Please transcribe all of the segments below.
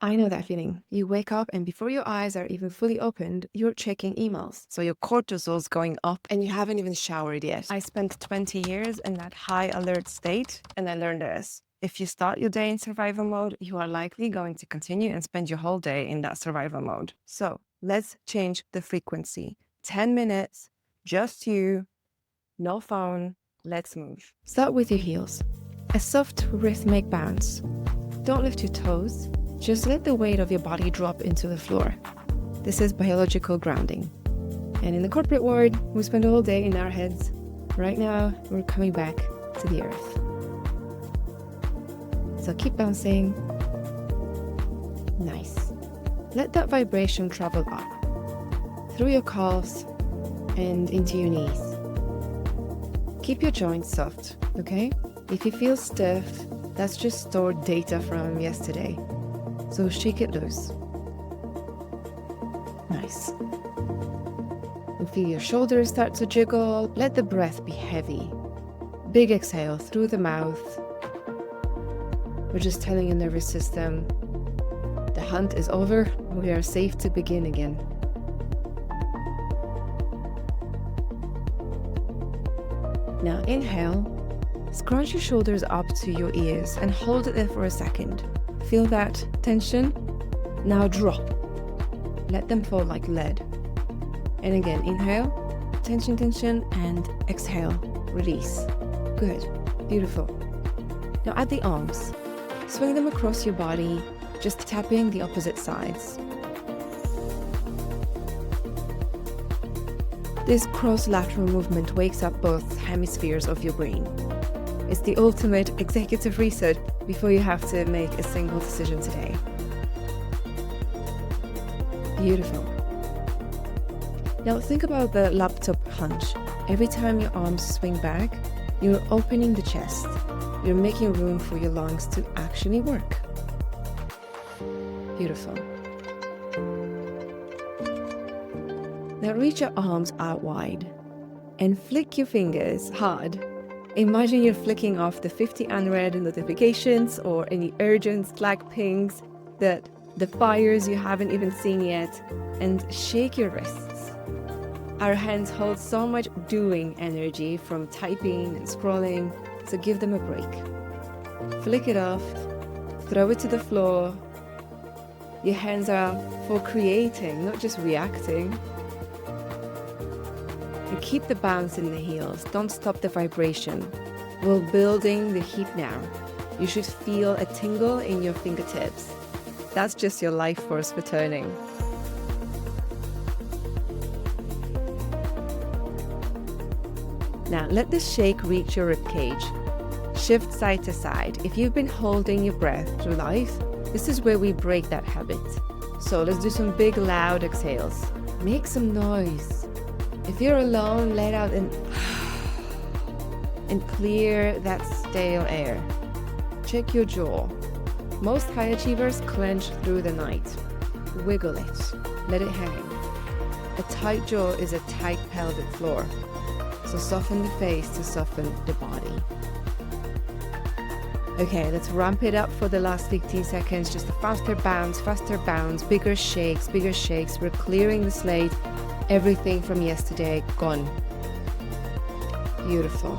I know that feeling. You wake up and before your eyes are even fully opened, you're checking emails. So your cortisol's going up and you haven't even showered yet. I spent 20 years in that high alert state and I learned this. If you start your day in survival mode, you are likely going to continue and spend your whole day in that survival mode. So let's change the frequency. 10 minutes, just you, no phone, let's move. Start with your heels. A soft rhythmic bounce. Don't lift your toes. Just let the weight of your body drop into the floor. This is biological grounding. And in the corporate world, we spend all day in our heads. Right now, we're coming back to the earth. So keep bouncing. Nice. Let that vibration travel up, through your calves and into your knees. Keep your joints soft, okay? If you feel stiff, that's just stored data from yesterday. So shake it loose. Nice. And feel your shoulders start to jiggle. Let the breath be heavy. Big exhale through the mouth. We're just telling your nervous system, the hunt is over. We are safe to begin again. Now inhale. Scrunch your shoulders up to your ears and hold it there for a second. Feel that tension? Now drop. Let them fall like lead. And again, inhale, tension, tension, and exhale, release. Good, beautiful. Now add the arms. Swing them across your body, just tapping the opposite sides. This cross-lateral movement wakes up both hemispheres of your brain. It's the ultimate executive reset before you have to make a single decision today. Beautiful. Now think about the laptop hunch. Every time your arms swing back, you're opening the chest. You're making room for your lungs to actually work. Beautiful. Now reach your arms out wide and flick your fingers hard. Imagine you're flicking off the 50 unread notifications or any urgent Slack pings, the fires you haven't even seen yet, and shake your wrists. Our hands hold so much doing energy from typing and scrolling, so give them a break. Flick it off, throw it to the floor. Your hands are for creating, not just reacting. And keep the bounce in the heels. Don't stop the vibration. We're building the heat now. You should feel a tingle in your fingertips. That's just your life force returning. Now let this shake reach your ribcage. Shift side to side. If you've been holding your breath through life, this is where we break that habit. So let's do some big loud exhales. Make some noise. If you're alone, let out and clear that stale air. Check your jaw. Most high achievers clench through the night. Wiggle it. Let it hang. A tight jaw is a tight pelvic floor. So soften the face to soften the body. Okay, let's ramp it up for the last 15 seconds. Just a faster bounce, bigger shakes. We're clearing the slate. Everything from yesterday gone. Beautiful.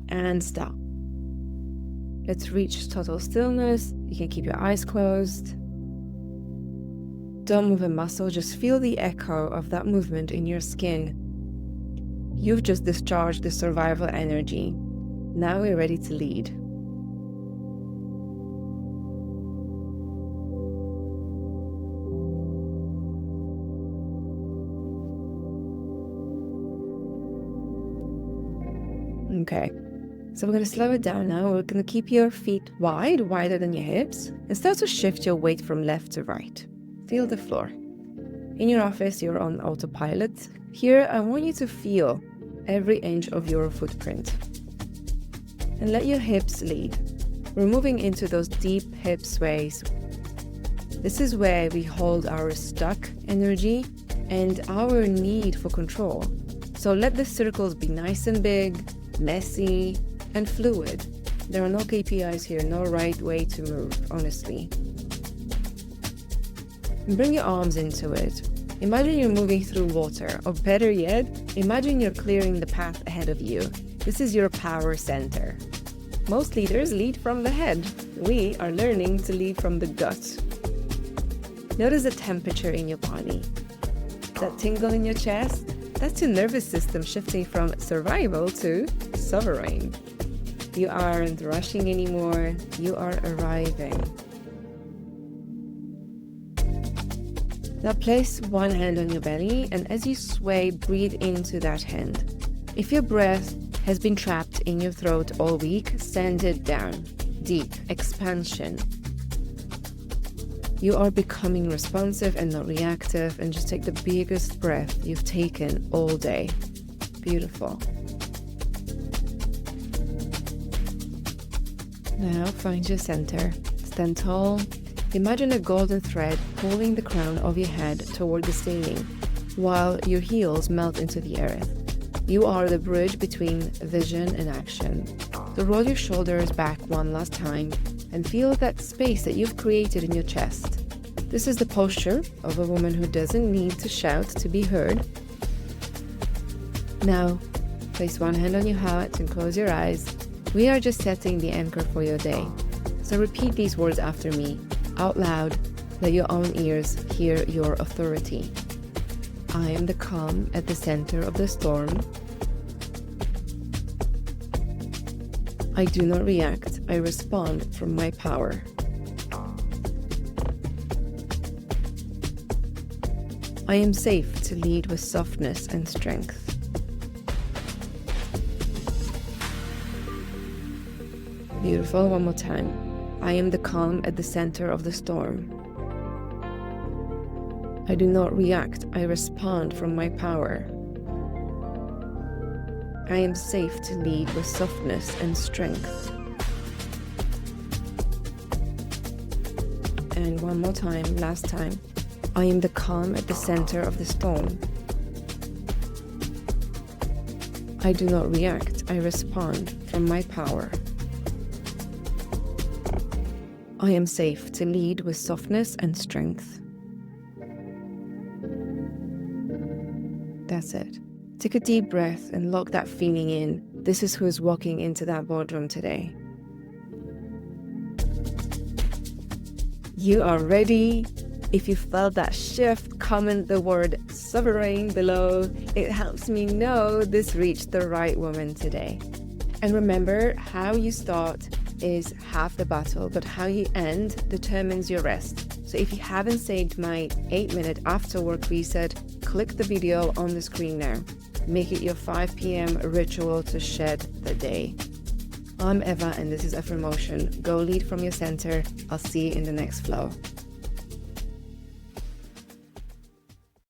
And stop. Let's reach total stillness. You can keep your eyes closed. Don't move a muscle, just feel the echo of that movement in your skin. You've just discharged the survival energy. Now we're ready to lead. Okay, so we're going to slow it down now. We're going to keep your feet wide, wider than your hips, and start to shift your weight from left to right. Feel the floor. In your office, you're on autopilot. Here, I want you to feel every inch of your footprint. And let your hips lead. We're moving into those deep hip sways. This is where we hold our stuck energy and our need for control. So let the circles be nice and big, messy, and fluid. There are no KPIs here, no right way to move, honestly. Bring your arms into it. Imagine you're moving through water, or better yet, imagine you're clearing the path ahead of you. This is your power center. Most leaders lead from the head. We are learning to lead from the gut. Notice the temperature in your body. That tingle in your chest, that's your nervous system shifting from survival to sovereign. You aren't rushing anymore, you are arriving. Now place one hand on your belly, and as you sway, breathe into that hand. If your breath has been trapped in your throat all week, send it down. Deep expansion. You are becoming responsive and not reactive, and just take the biggest breath you've taken all day. Beautiful. Now find your center. Stand tall. Imagine a golden thread pulling the crown of your head toward the ceiling, while your heels melt into the earth. You are the bridge between vision and action. So roll your shoulders back one last time and feel that space that you've created in your chest. This is the posture of a woman who doesn't need to shout to be heard. Now, place one hand on your heart and close your eyes. We are just setting the anchor for your day. So repeat these words after me. Out loud, let your own ears hear your authority. I am the calm at the center of the storm. I do not react, I respond from my power. I am safe to lead with softness and strength. Beautiful, one more time. I am the calm at the center of the storm. I do not react, I respond from my power. I am safe to lead with softness and strength. And one more time, last time. I am the calm at the center of the storm. I do not react, I respond from my power. I am safe to lead with softness and strength. That's it. Take a deep breath and lock that feeling in. This is who's walking into that boardroom today. You are ready. If you felt that shift, comment the word sovereign below. It helps me know this reached the right woman today. And remember, how you start is half the battle, but how you end determines your rest. So if you haven't saved my 8-minute after work reset, click the video on the screen now. Make it your 5 p.m. ritual to shed the day. I'm Eva, and this is Affirmotion. Go lead from your center. I'll see you in the next flow.